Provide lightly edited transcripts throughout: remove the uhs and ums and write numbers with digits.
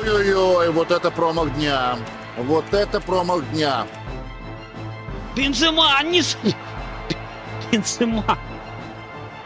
Ой-ой-ой, вот это промах дня. Вот это промах дня. Бензема, не Бензема.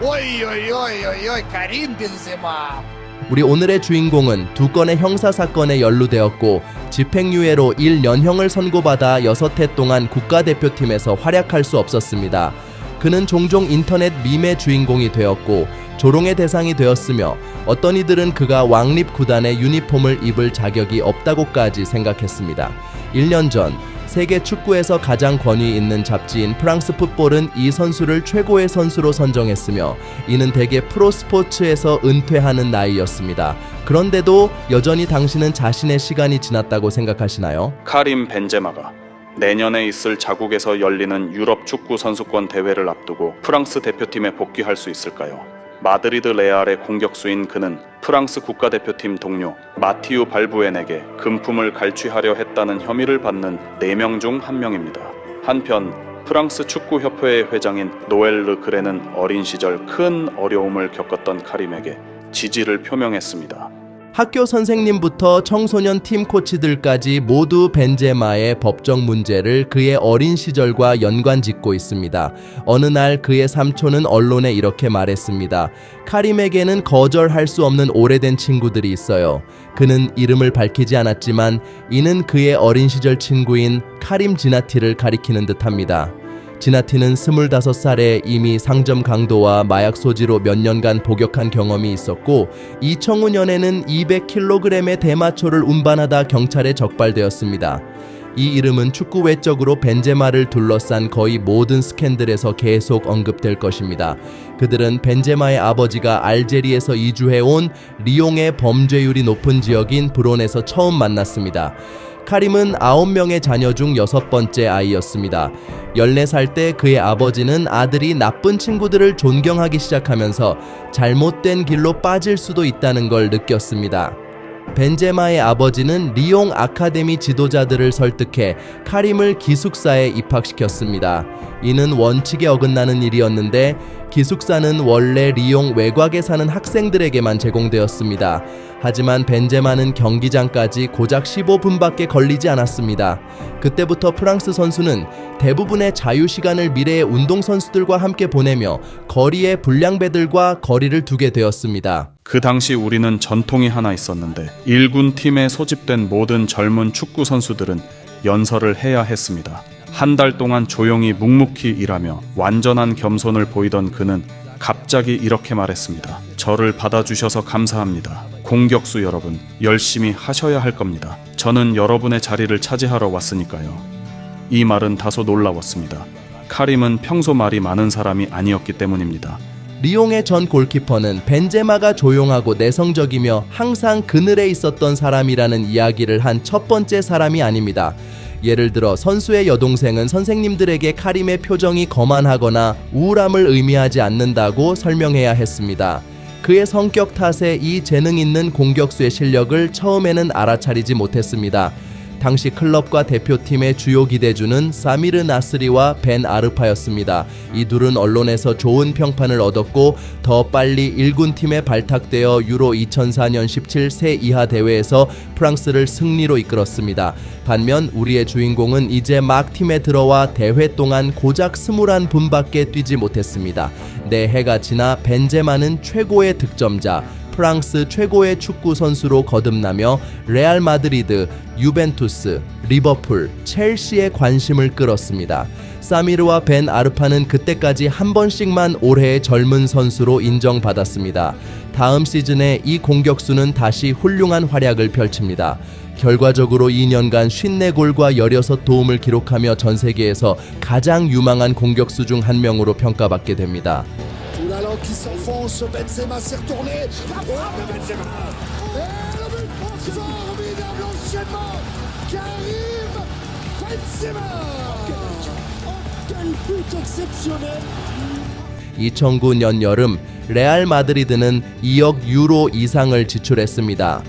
Ой-ой-ой-ой-ой, Карим Бензема. 우리 오늘의 주인공은 두 건의 형사사건에 연루되었고 집행유예로 1년형을 선고받아 6해 동안 국가대표팀에서 활약할 수 없었습니다. 그는 종종 인터넷 밈의 주인공이 되었고 조롱의 대상이 되었으며 어떤 이들은 그가 왕립 구단의 유니폼을 입을 자격이 없다고까지 생각했습니다. 1년 전 세계 축구에서 가장 권위 있는 잡지인 프랑스 풋볼은 이 선수를 최고의 선수로 선정했으며 이는 대개 프로스포츠에서 은퇴하는 나이였습니다. 그런데도 여전히 당신은 자신의 시간이 지났다고 생각하시나요? 카림 벤제마가 내년에 있을 자국에서 열리는 유럽 축구 선수권 대회를 앞두고 프랑스 대표팀에 복귀할 수 있을까요? 마드리드 레알의 공격수인 그는 프랑스 국가대표팀 동료 마티우 발부엔에게 금품을 갈취하려 했다는 혐의를 받는 4명 중 1명입니다. 한편 프랑스 축구협회의 회장인 노엘 르 그레는 어린 시절 큰 어려움을 겪었던 카림에게 지지를 표명했습니다. 학교 선생님부터 청소년 팀 코치들까지 모두 벤제마의 법적 문제를 그의 어린 시절과 연관짓고 있습니다. 어느 날 그의 삼촌은 언론에 이렇게 말했습니다. 카림에게는 거절할 수 없는 오래된 친구들이 있어요. 그는 이름을 밝히지 않았지만 이는 그의 어린 시절 친구인 카림 지나티를 가리키는 듯합니다. 지나티는 25살에 이미 상점 강도와 마약 소지로 몇 년간 복역한 경험이 있었고 2005년에는 200kg의 대마초를 운반하다 경찰에 적발되었습니다. 이 이름은 축구 외적으로 벤제마를 둘러싼 거의 모든 스캔들에서 계속 언급될 것입니다. 그들은 벤제마의 아버지가 알제리에서 이주해온 리옹의 범죄율이 높은 지역인 브론에서 처음 만났습니다. 카림은 9명의 자녀 중 6번째 아이였습니다. 14살 때 그의 아버지는 아들이 나쁜 친구들을 존경하기 시작하면서 잘못된 길로 빠질 수도 있다는 걸 느꼈습니다. 벤제마의 아버지는 리옹 아카데미 지도자들을 설득해 카림을 기숙사에 입학시켰습니다. 이는 원칙에 어긋나는 일이었는데 기숙사는 원래 리옹 외곽에 사는 학생들에게만 제공되었습니다. 하지만 벤제마는 경기장까지 고작 15분밖에 걸리지 않았습니다. 그때부터 프랑스 선수는 대부분의 자유시간을 미래의 운동선수들과 함께 보내며 거리의 불량배들과 거리를 두게 되었습니다. 그 당시 우리는 전통이 하나 있었는데 1군 팀에 소집된 모든 젊은 축구 선수들은 연설을 해야 했습니다. 한 달 동안 조용히 묵묵히 일하며 완전한 겸손을 보이던 그는 갑자기 이렇게 말했습니다. 저를 받아주셔서 감사합니다. 공격수 여러분, 열심히 하셔야 할 겁니다. 저는 여러분의 자리를 차지하러 왔으니까요. 이 말은 다소 놀라웠습니다. 카림은 평소 말이 많은 사람이 아니었기 때문입니다. 리옹의 전 골키퍼는 벤제마가 조용하고 내성적이며 항상 그늘에 있었던 사람이라는 이야기를 한 첫 번째 사람이 아닙니다. 예를 들어 선수의 여동생은 선생님들에게 카림의 표정이 거만하거나 우울함을 의미하지 않는다고 설명해야 했습니다. 그의 성격 탓에 이 재능 있는 공격수의 실력을 처음에는 알아차리지 못했습니다. 당시 클럽과 대표팀의 주요 기대주는 사미르 나스리와 벤 아르파였습니다. 이 둘은 언론에서 좋은 평판을 얻었고 더 빨리 1군 팀에 발탁되어 유로 2004년 17세 이하 대회에서 프랑스를 승리로 이끌었습니다. 반면 우리의 주인공은 이제 막 팀에 들어와 대회 동안 고작 21분밖에 뛰지 못했습니다. 4해가 지나 벤제마는 최고의 득점자, 프랑스 최고의 축구 선수로 거듭나며 레알 마드리드, 유벤투스, 리버풀, 첼시의 관심을 끌었습니다. 사미르와 벤 아르파는 그때까지 한 번씩만 올해의 젊은 선수로 인정받았습니다. 다음 시즌에 이 공격수는 다시 훌륭한 활약을 펼칩니다. 결과적으로 2년간 54골과 16도움을 기록하며 전 세계에서 가장 유망한 공격수 중 한 명으로 평가받게 됩니다. Qui s'enfonce, Benzema s'est retourné. Benzema. Et le but formidable enchaînement. Karim Benzema. Quel but exceptionnel. 2009년 여름 레알 마드리드는 2억 유로 이상을 지출했습니다.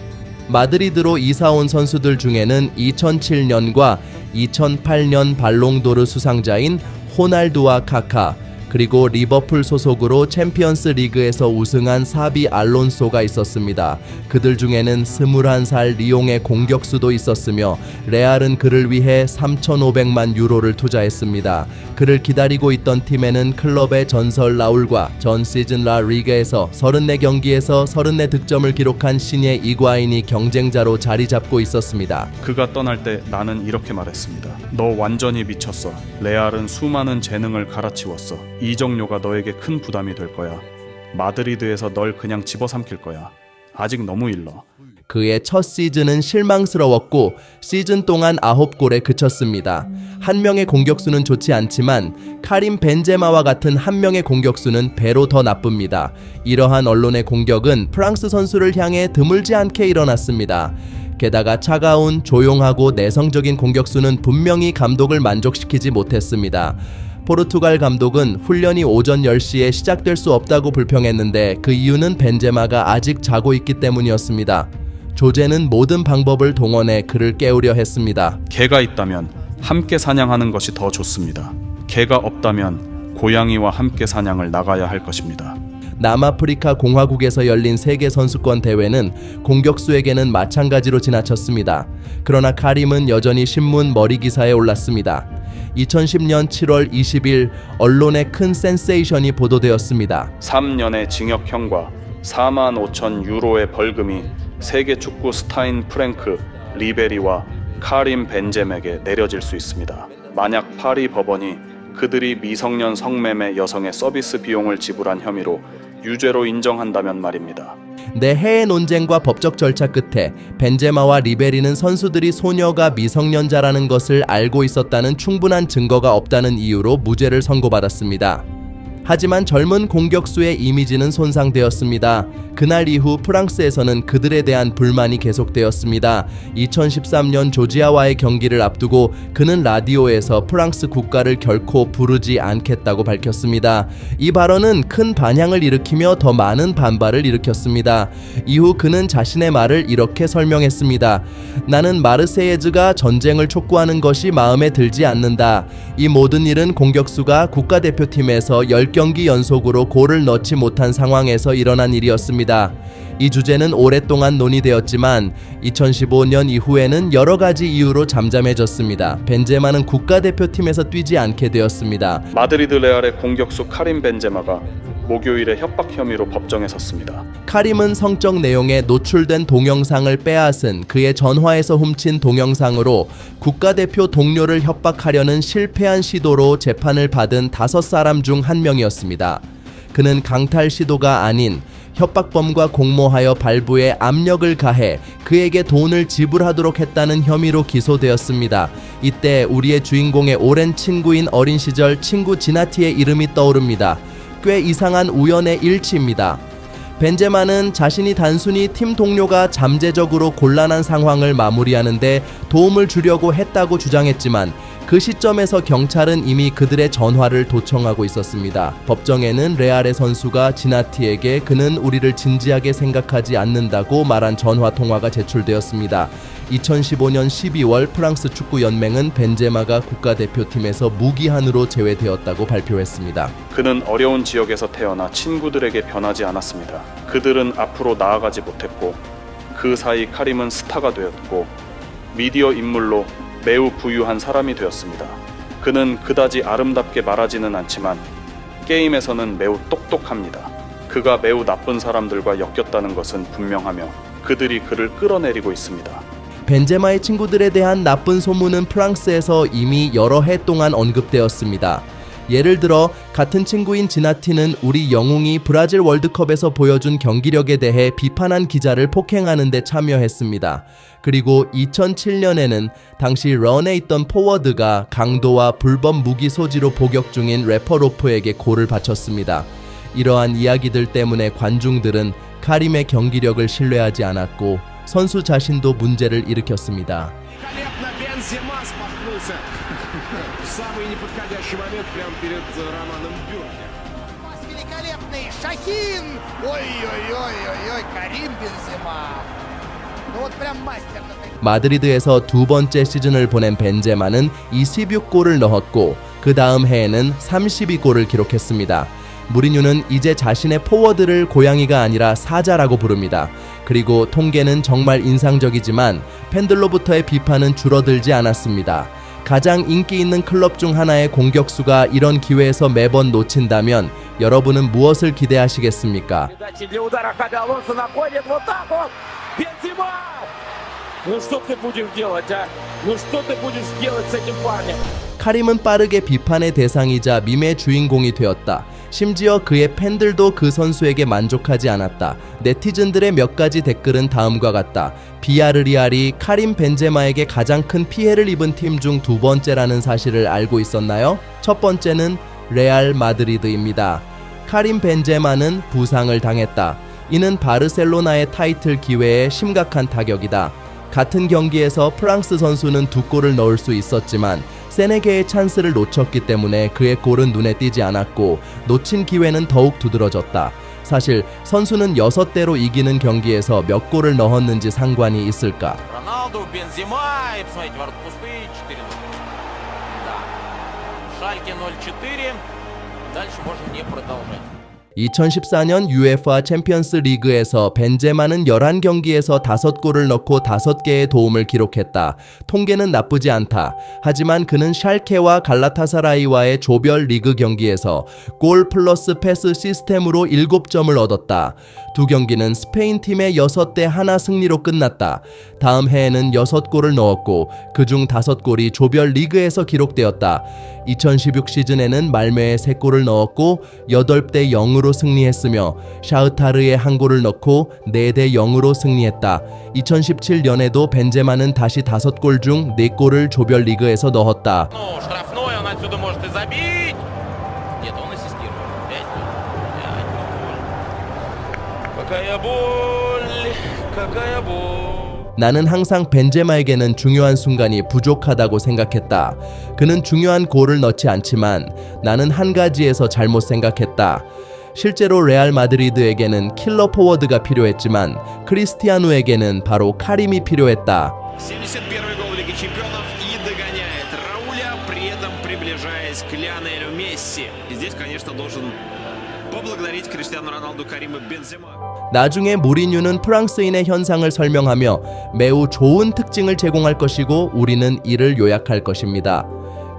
마드리드로 이사온 선수들 중에는 2007년과 2008년 발롱도르 수상자인 호날두와 카카, 그리고 리버풀 소속으로 챔피언스 리그에서 우승한 사비 알론소가 있었습니다. 그들 중에는 21살 리옹의 공격수도 있었으며 레알은 그를 위해 3,500만 유로를 투자했습니다. 그를 기다리고 있던 팀에는 클럽의 전설 라울과 전 시즌 라 리가에서 34경기에서 34득점을 기록한 신예 이과인이 경쟁자로 자리 잡고 있었습니다. 그가 떠날 때 나는 이렇게 말했습니다. 너 완전히 미쳤어. 레알은 수많은 재능을 갈아치웠어. 이적료가 너에게 큰 부담이 될 거야. 마드리드에서 널 그냥 집어삼킬 거야. 아직 너무 일러. 그의 첫 시즌은 실망스러웠고 시즌 동안 9골에 그쳤습니다. 한 명의 공격수는 좋지 않지만 카림 벤제마와 같은 한 명의 공격수는 배로 더 나쁩니다. 이러한 언론의 공격은 프랑스 선수를 향해 드물지 않게 일어났습니다. 게다가 차가운, 조용하고 내성적인 공격수는 분명히 감독을 만족시키지 못했습니다. 포르투갈 감독은 훈련이 오전 10시에 시작될 수 없다고 불평했는데 그 이유는 벤제마가 아직 자고 있기 때문이었습니다. 조제는 모든 방법을 동원해 그를 깨우려 했습니다. 개가 있다면 함께 사냥하는 것이 더 좋습니다. 개가 없다면 고양이와 함께 사냥을 나가야 할 것입니다. 남아프리카 공화국에서 열린 세계 선수권 대회는 공격수에게는 마찬가지로 지나쳤습니다. 그러나 카림은 여전히 신문 머리 기사에 올랐습니다. 2010년 7월 20일 언론에 큰 센세이션이 보도되었습니다. 3년의 징역형과 4만 5천 유로의 벌금이 세계 축구 스타인 프랭크 리베리와 카림 벤젬에게 내려질 수 있습니다. 만약 파리 법원이 그들이 미성년 성매매 여성의 서비스 비용을 지불한 혐의로 유죄로 인정한다면 말입니다. 해외 논쟁과 법적 절차 끝에 벤제마와 리베리는 선수들이 소녀가 미성년자라는 것을 알고 있었다는 충분한 증거가 없다는 이유로 무죄를 선고받았습니다. 하지만 젊은 공격수의 이미지는 손상되었습니다. 그날 이후 프랑스에서는 그들에 대한 불만이 계속되었습니다. 2013년 조지아와의 경기를 앞두고 그는 라디오에서 프랑스 국가를 결코 부르지 않겠다고 밝혔습니다. 이 발언은 큰 반향을 일으키며 더 많은 반발을 일으켰습니다. 이후 그는 자신의 말을 이렇게 설명했습니다. 나는 마르세예즈가 전쟁을 촉구하는 것이 마음에 들지 않는다. 이 모든 일은 공격수가 국가대표팀에서 10경기 연속으로 골을 넣지 못한 상황에서 일어난 일이었습니다. 이 주제는 오랫동안 논의되었지만 2015년 이후에는 여러 가지 이유로 잠잠해졌습니다. 벤제마는 국가대표팀에서 뛰지 않게 되었습니다. 마드리드 레알의 공격수 카림 벤제마가 목요일에 협박 혐의로 법정에 섰습니다. 카림은 성적 내용에 노출된 동영상을 빼앗은 그의 전화에서 훔친 동영상으로 국가대표 동료를 협박하려는 실패한 시도로 재판을 받은 5사람 중 한 명이었습니다. 그는 강탈 시도가 아닌 협박범과 공모하여 발부에 압력을 가해 그에게 돈을 지불하도록 했다는 혐의로 기소되었습니다. 이때 우리의 주인공의 오랜 친구인 어린 시절 친구 지나티의 이름이 떠오릅니다. 꽤 이상한 우연의 일치입니다. 벤제마는 자신이 단순히 팀 동료가 잠재적으로 곤란한 상황을 마무리하는데 도움을 주려고 했다고 주장했지만 그 시점에서 경찰은 이미 그들의 전화를 도청하고 있었습니다. 법정에는 레알의 선수가 지나티에게 그는 우리를 진지하게 생각하지 않는다고 말한 전화 통화가 제출되었습니다. 2015년 12월 프랑스 축구연맹은 벤제마가 국가대표팀에서 무기한으로 제외되었다고 발표했습니다. 그는 어려운 지역에서 태어나 친구들에게 변하지 않았습니다. 그들은 앞으로 나아가지 못했고 그 사이 카림은 스타가 되었고 미디어 인물로 매우 부유한 사람이 되었습니다. 그는 그다지 아름답게 말하지는 않지만 게임에서는 매우 똑똑합니다. 그가 매우 나쁜 사람들과 엮였다는 것은 분명하며 그들이 그를 끌어내리고 있습니다. 벤제마의 친구들에 대한 나쁜 소문은 프랑스에서 이미 여러 해 동안 언급되었습니다. 예를 들어 같은 친구인 지나티는 우리 영웅이 브라질 월드컵에서 보여준 경기력에 대해 비판한 기자를 폭행하는 데 참여했습니다. 그리고 2007년에는 당시 런에 있던 포워드가 강도와 불법 무기 소지로 복역 중인 래퍼 로프에게 골을 바쳤습니다. 이러한 이야기들 때문에 관중들은 카림의 경기력을 신뢰하지 않았고 선수 자신도 문제를 일으켰습니다. Шахин! Ой-ой-ой-ой-ой, Карим Бензема. Ну вот прям мастер. 마드리드에서 두 번째 시즌을 보낸 벤제마는 26골을 넣었고 그 다음 해에는 32골을 기록했습니다. 무리뉴는 이제 자신의 포워드를 고양이가 아니라 사자라고 부릅니다. 그리고 통계는 정말 인상적이지만 팬들로부터의 비판은 줄어들지 않았습니다. 가장 인기 있는 클럽 중 하나의 공격수가 이런 기회에서 매번 놓친다면 여러분은 무엇을 기대하시겠습니까? Для удара Хаби Алонсо находит вот так вот. Бензема! Ну что ты будешь делать, а? Ну что ты будешь делать с этим парнем? 카림은 빠르게 비판의 대상이자 밈의 주인공이 되었다. 심지어 그의 팬들도 그 선수에게 만족하지 않았다. 네티즌들의 몇 가지 댓글은 다음과 같다. 비아르리알이 카림 벤제마에게 가장 큰 피해를 입은 팀 중 두 번째라는 사실을 알고 있었나요? 첫 번째는 레알 마드리드입니다. 카림 벤제마는 부상을 당했다. 이는 바르셀로나의 타이틀 기회에 심각한 타격이다. 같은 경기에서 프랑스 선수는 2골을 넣을 수 있었지만 3개의 찬스를 놓쳤기 때문에 그의 골은 눈에 띄지 않았고 놓친 기회는 더욱 두드러졌다. 사실 선수는 6대로 이기는 경기에서 몇 골을 넣었는지 상관이 있을까? Роналду, Бензема, и посмотрите, ворота пустые, 4-0. Да. Шальке 0-4. Дальше можно не продолжать. 2014년 UEFA 챔피언스 리그에서 벤제마는 11경기에서 5골을 넣고 5개의 도움을 기록했다. 통계는 나쁘지 않다. 하지만 그는 샬케와 갈라타사라이와의 조별 리그 경기에서 골 플러스 패스 시스템으로 7점을 얻었다. 두 경기는 스페인 팀의 6대 1 승리로 끝났다. 다음 해에는 6골을 넣었고 그중 5골이 조별 리그에서 기록되었다. 2016 시즌에는 말메에 3골을 넣었고 8대 0으로 승리했으며 샤흐타르에 1골을 넣고 4대 0으로 승리했다. 2017년에도 벤제마는 다시 5골 중 4골을 조별 리그에서 넣었다. Ну, штрафной, он отсюда может и забить. Нет, он ассистирует. 5-0. Какая боль, какая боль. 나는 항상 벤제마에게는 중요한 순간이 부족하다고 생각했다. 그는 중요한 골을 넣지 않지만 나는 한 가지에서 잘못 생각했다. 실제로 레알 마드리드에게는 킬러 포워드가 필요했지만 크리스티아누에게는 바로 카림이 필요했다. 71-й гол Лиги Чемпионов и догоняет Рауля, при этом приближаясь к Лионелю Месси. И здесь, конечно, должен поблагодарить Криштиану Роналду, Карима Бензема. 나중에 무리뉴는 프랑스인의 현상을 설명하며 매우 좋은 특징을 제공할 것이고 우리는 이를 요약할 것입니다.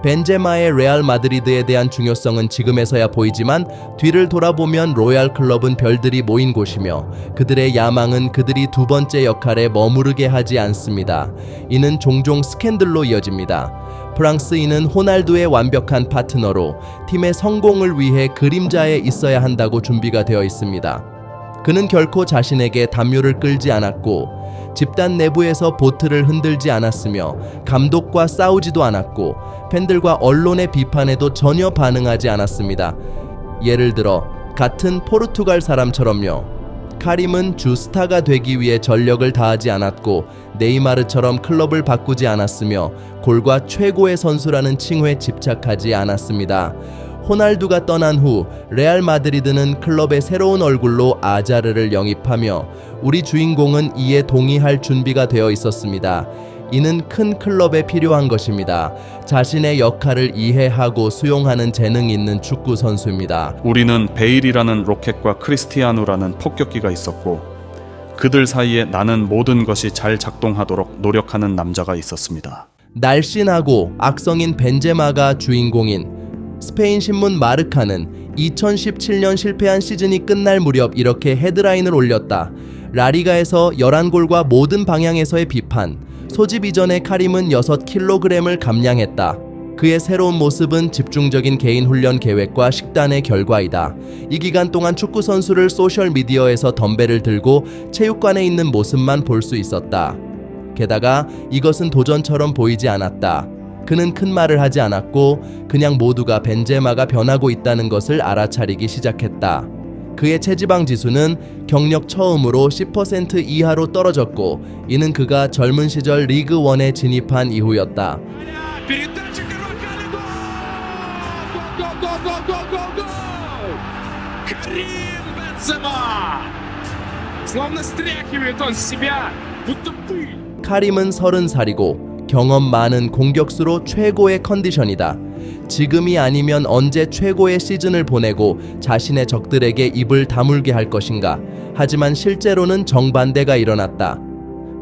벤제마의 레알 마드리드에 대한 중요성은 지금에서야 보이지만 뒤를 돌아보면 로얄 클럽은 별들이 모인 곳이며 그들의 야망은 그들이 두 번째 역할에 머무르게 하지 않습니다. 이는 종종 스캔들로 이어집니다. 프랑스인은 호날두의 완벽한 파트너로 팀의 성공을 위해 그림자에 있어야 한다고 준비가 되어 있습니다. 그는 결코 자신에게 담요를 끌지 않았고 집단 내부에서 보트를 흔들지 않았으며 감독과 싸우지도 않았고 팬들과 언론의 비판에도 전혀 반응하지 않았습니다. 예를 들어 같은 포르투갈 사람처럼요. 카림은 주 스타가 되기 위해 전력을 다하지 않았고 네이마르처럼 클럽을 바꾸지 않았으며 골과 최고의 선수라는 칭호에 집착하지 않았습니다. 호날두가 떠난 후 레알 마드리드는 클럽의 새로운 얼굴로 아자르를 영입하며 우리 주인공은 이에 동의할 준비가 되어 있었습니다. 이는 큰 클럽에 필요한 것입니다. 자신의 역할을 이해하고 수용하는 재능 있는 축구 선수입니다. 우리는 베일이라는 로켓과 크리스티아누라는 폭격기가 있었고 그들 사이에 나는 모든 것이 잘 작동하도록 노력하는 남자가 있었습니다. 날씬하고 악성인 벤제마가 주인공인 스페인 신문 마르카는 2017년 실패한 시즌이 끝날 무렵 이렇게 헤드라인을 올렸다. 라리가에서 11골과 모든 방향에서의 비판. 소집 이전에 카림은 6kg을 감량했다. 그의 새로운 모습은 집중적인 개인 훈련 계획과 식단의 결과이다. 이 기간 동안 축구 선수를 소셜미디어에서 덤벨을 들고 체육관에 있는 모습만 볼 수 있었다. 게다가 이것은 도전처럼 보이지 않았다. 그는 큰 말을 하지 않았고 그냥 모두가 벤제마가 변하고 있다는 것을 알아차리기 시작했다. 그의 체지방 지수는 경력 처음으로 10% 이하로 떨어졌고 이는 그가 젊은 시절 리그 1에 진입한 이후였다. Передача Карвахаля, гол! Карим Бензема! Словно стряхивает он с себя, будто пыль. 카림은 30살이고 경험 많은 공격수로 최고의 컨디션이다. 지금이 아니면 언제 최고의 시즌을 보내고 자신의 적들에게 입을 다물게 할 것인가. 하지만 실제로는 정반대가 일어났다.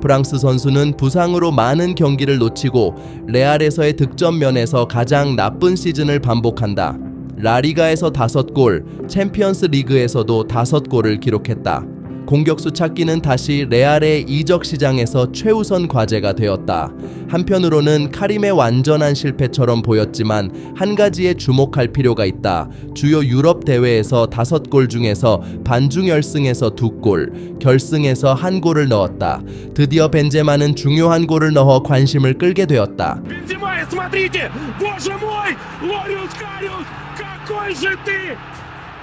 프랑스 선수는 부상으로 많은 경기를 놓치고 레알에서의 득점 면에서 가장 나쁜 시즌을 반복한다. 라리가에서 5골, 챔피언스 리그에서도 5골을 기록했다. 공격수 찾기는 다시 레알의 이적 시장에서 최우선 과제가 되었다. 한편으로는 카림의 완전한 실패처럼 보였지만 한 가지에 주목할 필요가 있다. 주요 유럽 대회에서 5골 중에서 반중결승에서 2골, 결승에서 1골을 넣었다. 드디어 벤제마는 중요한 골을 넣어 관심을 끌게 되었다. Бензема, смотрите! Боже мой! Лориус Кариус! Какой же ты!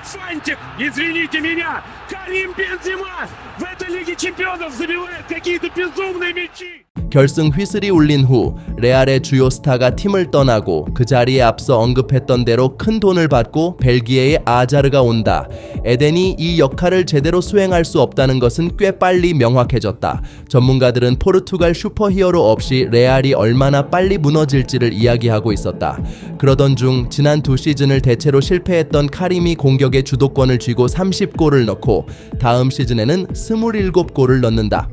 Фантик! Извините меня! Карим Бензема! В этой Лиге Чемпионов забивает какие-то безумные мячи! 결승 휘슬이 울린 후 레알의 주요 스타가 팀을 떠나고 그 자리에 앞서 언급했던 대로 큰 돈을 받고 벨기에의 아자르가 온다. 에덴이 이 역할을 제대로 수행할 수 없다는 것은 꽤 빨리 명확해졌다. 전문가들은 포르투갈 슈퍼히어로 없이 레알이 얼마나 빨리 무너질지를 이야기하고 있었다. 그러던 중 지난 2시즌을 대체로 실패했던 카림이 공격의 주도권을 쥐고 30골을 넣고 다음 시즌에는 27골을 넣는다.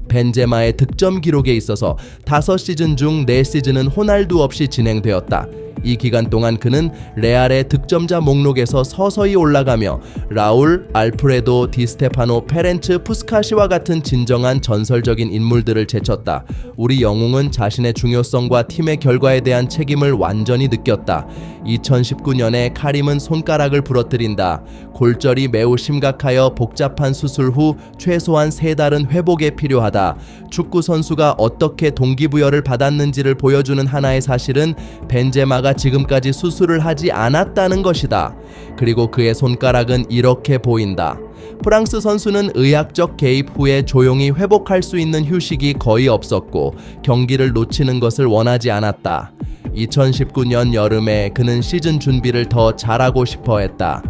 벤제마의 득점 기록에 있어서 5시즌 중 4시즌은 호날두 없이 진행되었다. 이 기간 동안 그는 레알의 득점자 목록에서 서서히 올라가며 라울, 알프레도, 디스테파노, 페렌츠, 푸스카시와 같은 진정한 전설적인 인물들을 제쳤다. 우리 영웅은 자신의 중요성과 팀의 결과에 대한 책임을 완전히 느꼈다. 2019년에 카림은 손가락을 부러뜨린다. 골절이 매우 심각하여 복잡한 수술 후 최소한 3달은 회복에 필요하다. 축구 선수가 어떻게 동기부여를 받았는지를 보여주는 하나의 사실은 벤제마가 지금까지 수술을 하지 않았다는 것이다. 그리고 그의 손가락은 이렇게 보인다. 프랑스 선수는 의학적 개입 후에 조용히 회복할 수 있는 휴식이 거의 없었고 경기를 놓치는 것을 원하지 않았다. 2019년 여름에 그는 시즌 준비를 더 잘하고 싶어 했다.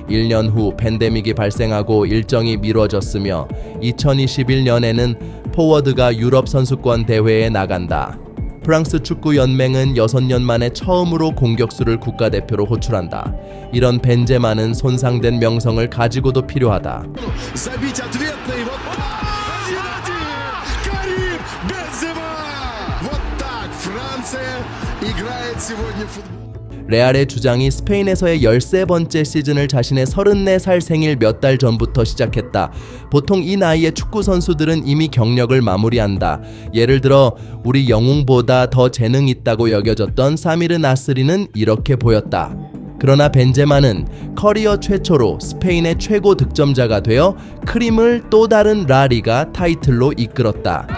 1년 후 팬데믹이 발생하고 일정이 미뤄졌으며 2021년에는 포워드가 유럽 선수권 대회에 나간다. 프랑스 축구 연맹은 6년 만에 처음으로 공격수를 국가대표로 호출한다. 이런 벤제마는 손상된 명성을 가지고도 필요하다. Забить ответный. Вот Карим Бензема. Вот так Франция играет сегодня в футбол. 레알의 주장이 스페인에서의 13번째 시즌을 자신의 34살 생일 몇 달 전부터 시작했다. 보통 이 나이에 축구 선수들은 이미 경력을 마무리한다. 예를 들어 우리 영웅보다 더 재능 있다고 여겨졌던 사미르 나스리는 이렇게 보였다. 그러나 벤제마는 커리어 최초로 스페인의 최고 득점자가 되어 크림을 또 다른 라리가 타이틀로 이끌었다.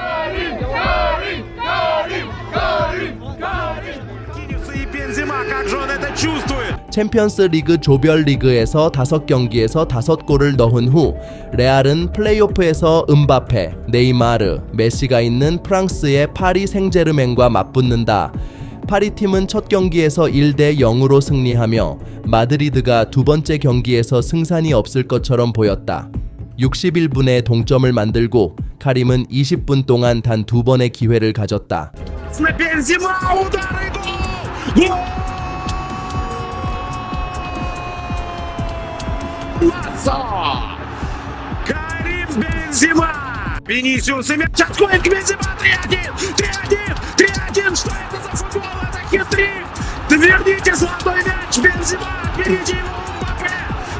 챔피언스 리그 조별 리그에서 5경기에서 5골을 넣은 후 레알은 플레이오프에서 음바페, 네이마르, 메시가 있는 프랑스의 파리 생제르맹과 맞붙는다. 파리 팀은 첫 경기에서 1-0으로 승리하며 마드리드가 두 번째 경기에서 승산이 없을 것처럼 보였다. 61분에 동점을 만들고 카림은 20분 동안 단 2번의 기회를 가졌다. Бензема! Удар и гол! Карим Бензема! Винисиус и мяч отходит к Бензема! 3-1! 3-1! 3-1! Что это за футбол? Это хитрик! Верните золотой мяч! Бензема! Впереди его Мбаппе!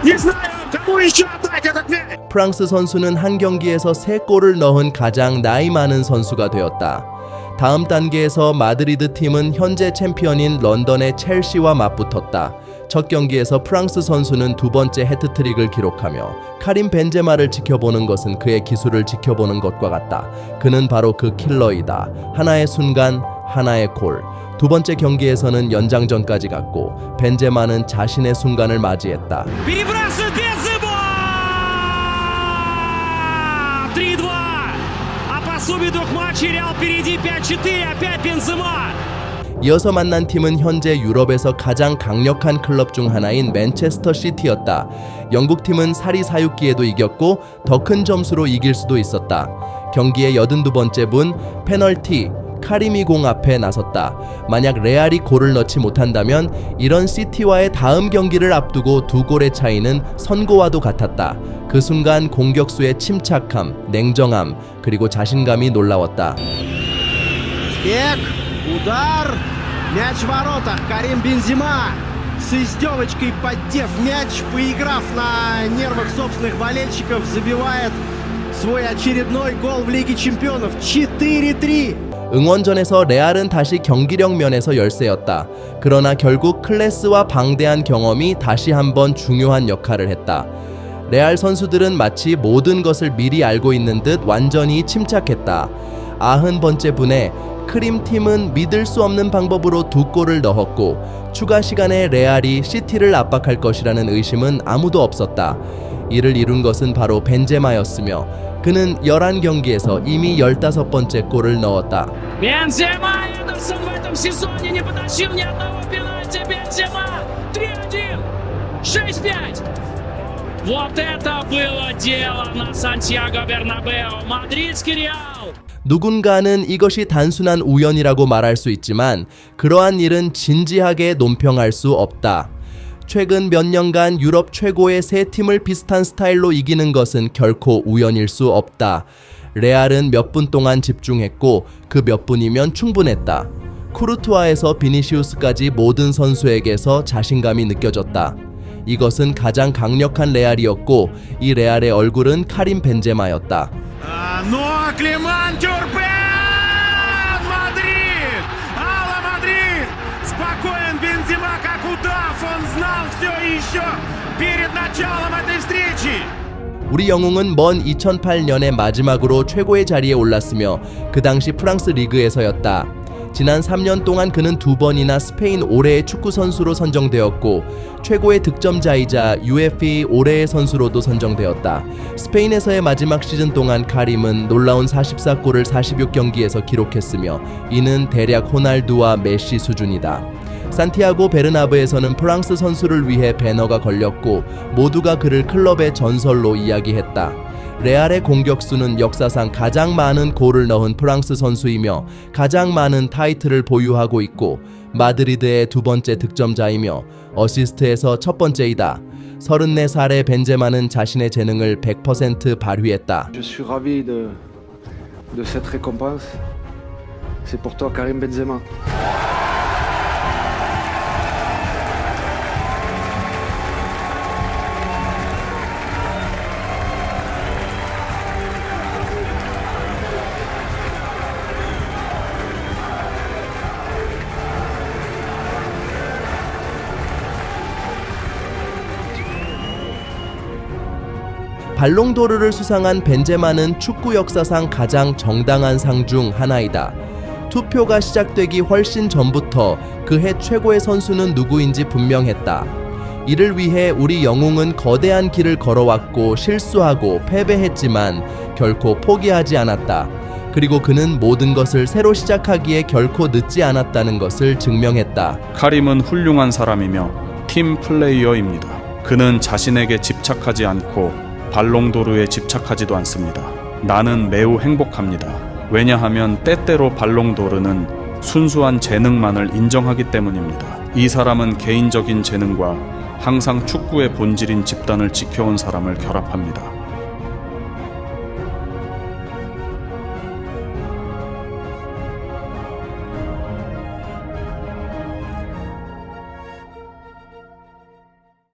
Не знаю, кому еще отдать этот мяч! 프랑스 선수는 한 경기에서 3골을 넣은 가장 나이 많은 선수가 되었다. 다음 단계에서 마드리드 팀은 현재 챔피언인 런던의 첼시와 맞붙었다. 첫 경기에서 프랑스 선수는 두 번째 해트트릭을 기록하며 카림 벤제마를 지켜보는 것은 그의 기술을 지켜보는 것과 같다. 그는 바로 그 킬러이다. 하나의 순간, 하나의 골. 두 번째 경기에서는 연장전까지 갔고 벤제마는 자신의 순간을 맞이했다. Перебрасывает Бензема! 3-2! А по сумме двух матчей Реал впереди 5-4. Опять Бензема! 이어서 만난 팀은 현재 유럽에서 가장 강력한 클럽 중 하나인 맨체스터 시티였다. 영국 팀은 사리사육기에도 이겼고 더 큰 점수로 이길 수도 있었다. 경기의 82번째 분 페널티 카림이 공 앞에 나섰다. 만약 레알이 골을 넣지 못한다면 이런 시티와의 다음 경기를 앞두고 2골의 차이는 선고와도 같았다. 그 순간 공격수의 침착함, 냉정함, 그리고 자신감이 놀라웠다. Эк, удар, мяч в воротах, Карим Бензема с издевочкой поддев мяч, поиграв на нервах собственных болельщиков, забивает свой очередной гол в Лиге Чемпионов. 4-3. 응원전에서 레알은 다시 경기력 면에서 열세였다. 그러나 결국 클래스와 방대한 경험이 다시 한번 중요한 역할을 했다. 레알 선수들은 마치 모든 것을 미리 알고 있는 듯 완전히 침착했다. 90번째 분에 크림 팀은 믿을 수 없는 방법으로 2골을 넣었고 추가 시간에 레알이 시티를 압박할 것이라는 의심은 아무도 없었다. 이를 이룬 것은 바로 벤제마였으며 그는 11경기에서 이미 15번째 골을 넣었다. Бензема! Эдерсон в этом сезоне не потащил ни одного пенальти. Бензема! 3-1! 6-5! Вот это было дело на Сантьяго Бернабеу. Мадридский Реал! 누군가는 이것이 단순한 우연이라고 말할 수 있지만 그러한 일은 진지하게 논평할 수 없다. 최근 몇 년간 유럽 최고의 세 팀을 비슷한 스타일로 이기는 것은 결코 우연일 수 없다. 레알은 몇 분 동안 집중했고 그 몇 분이면 충분했다. 쿠르투아에서 비니시우스까지 모든 선수에게서 자신감이 느껴졌다. 이것은 가장 강력한 레알이었고 이 레알의 얼굴은 카림 벤제마였다. Ну а Климан Тюрпен! Мадрид! Алла Мадрид! Спокоен Бензема, как удав! Он знал все еще перед началом этой встречи! 우리 영웅은 먼 2008년의 마지막으로 최고의 자리에 올랐으며 그 당시 프랑스 리그에서였다. 지난 3년 동안 그는 2번이나 스페인 올해의 축구 선수로 선정되었고 최고의 득점자이자 UEFA 올해의 선수로도 선정되었다. 스페인에서의 마지막 시즌 동안 카림은 놀라운 44골을 46경기에서 기록했으며 이는 대략 호날두와 메시 수준이다. 산티아고 베르나브에서는 프랑스 선수를 위해 배너가 걸렸고 모두가 그를 클럽의 전설로 이야기했다. 레알의 공격수는 역사상 가장 많은 골을 넣은 프랑스 선수이며 가장 많은 타이틀을 보유하고 있고 마드리드의 2번째 득점자이며 어시스트에서 첫 번째이다. 34살의 벤제마는 자신의 재능을 100% 발휘했다. Je suis ravi de cette récompense. C'est pour toi, Karim Benzema. 발롱도르를 수상한 벤제마는 축구 역사상 가장 정당한 상 중 하나이다. 투표가 시작되기 훨씬 전부터 그 해 최고의 선수는 누구인지 분명했다. 이를 위해 우리 영웅은 거대한 길을 걸어왔고 실수하고 패배했지만 결코 포기하지 않았다. 그리고 그는 모든 것을 새로 시작하기에 결코 늦지 않았다는 것을 증명했다. 카림은 훌륭한 사람이며 팀 플레이어입니다. 그는 자신에게 집착하지 않고 발롱도르에 집착하지도 않습니다. 나는 매우 행복합니다. 왜냐하면 때때로 발롱도르는 순수한 재능만을 인정하기 때문입니다. 이 사람은 개인적인 재능과 항상 축구의 본질인 집단을 지켜온 사람을 결합합니다.